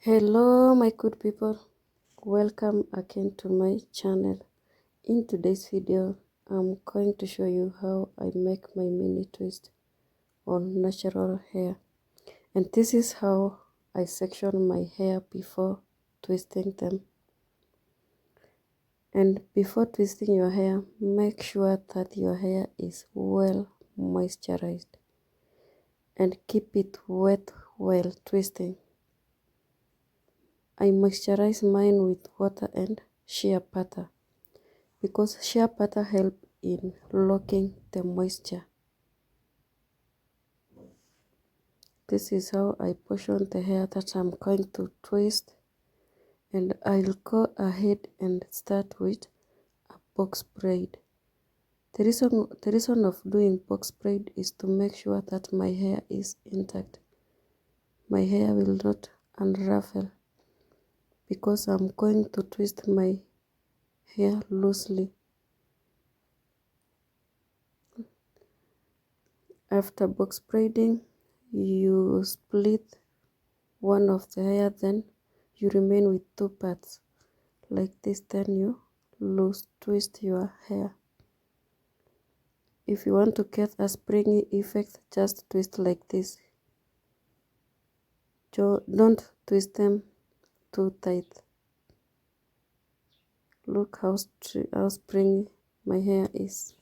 Hello my good people, welcome again to my channel. In today's video I'm going to show you how I make my mini twist on natural hair, and this is how I section my hair before twisting them. And before twisting your hair, make sure that your hair is well moisturized and keep it wet while twisting. I moisturize mine with water and shea butter because shea butter help in locking the moisture. This is how I portion the hair that I'm going to twist, and I'll go ahead and start with a box braid. The reason of doing box braid is to make sure that my hair is intact. My hair will not unravel because I'm going to twist my hair loosely. After box braiding, you split one of the hair, then you remain with two parts like this, then you loose twist your hair. If you want to get a springy effect, just twist like this. Don't twist them too tight. Look how springy my hair is.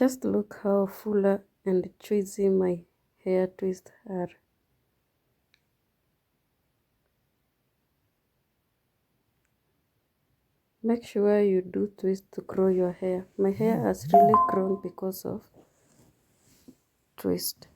Just look how fuller and choosy my hair twists are. Make sure you do twist to grow your hair. My hair has really grown because of twist.